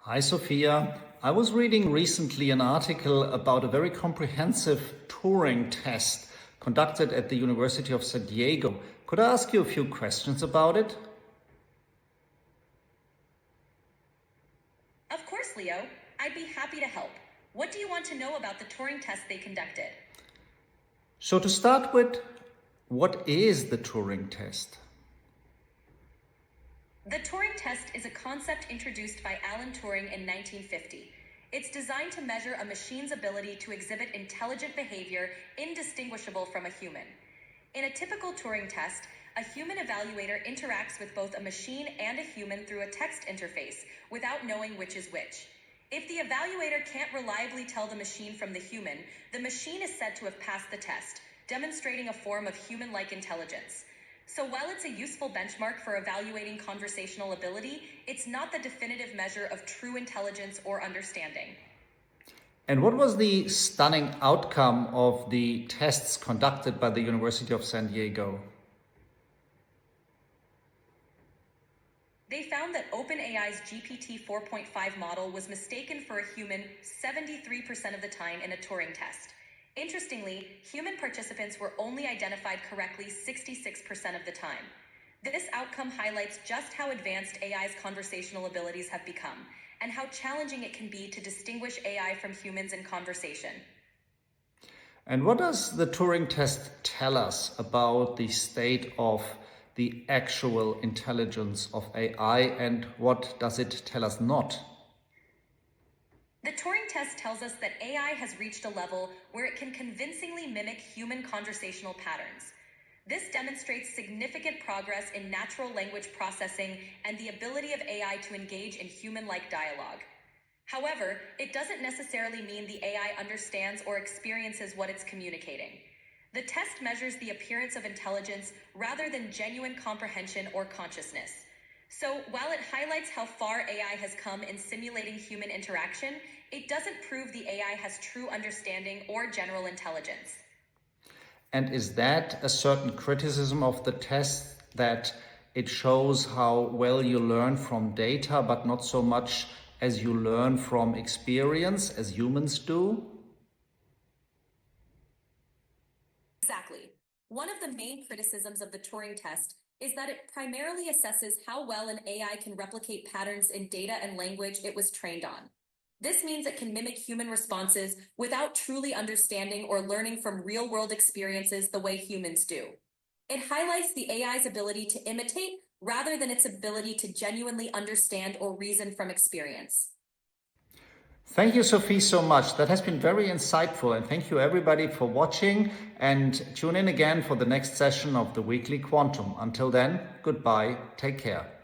Hi, Sophia. I was reading recently an article about a very comprehensive Turing test conducted at the University of San Diego. Could I ask you a few questions about it? Of course, Leo. I'd be happy to help. What do you want to know about the Turing test they conducted? So to start with, what is the Turing test? The Turing test is a concept introduced by Alan Turing in 1950. It's designed to measure a machine's ability to exhibit intelligent behavior indistinguishable from a human. In a typical Turing test, a human evaluator interacts with both a machine and a human through a text interface without knowing which is which. If the evaluator can't reliably tell the machine from the human, the machine is said to have passed the test, demonstrating a form of human-like intelligence. So while it's a useful benchmark for evaluating conversational ability, it's not the definitive measure of true intelligence or understanding. And what was the stunning outcome of the tests conducted by the University of San Diego? They found that OpenAI's GPT 4.5 model was mistaken for a human 73% of the time in a Turing test. Interestingly, human participants were only identified correctly 66% of the time. This outcome highlights just how advanced AI's conversational abilities have become, and how challenging it can be to distinguish AI from humans in conversation. And what does the Turing test tell us about the state of the actual intelligence of AI, and what does it tell us not? The Turing test tells us that AI has reached a level where it can convincingly mimic human conversational patterns. This demonstrates significant progress in natural language processing and the ability of AI to engage in human-like dialogue. However, it doesn't necessarily mean the AI understands or experiences what it's communicating. The test measures the appearance of intelligence rather than genuine comprehension or consciousness. So, while it highlights how far AI has come in simulating human interaction, it doesn't prove the AI has true understanding or general intelligence. And is that a certain criticism of the test, that it shows how well you learn from data, but not so much as you learn from experience, as humans do? Exactly. One of the main criticisms of the Turing test is that it primarily assesses how well an AI can replicate patterns in data and language it was trained on. This means it can mimic human responses without truly understanding or learning from real-world experiences the way humans do. It highlights the AI's ability to imitate rather than its ability to genuinely understand or reason from experience. Thank you, Sophie, so much. That has been very insightful, and thank you everybody for watching, and tune in again for the next session of the Weekly Quantum. Until then, goodbye, take care.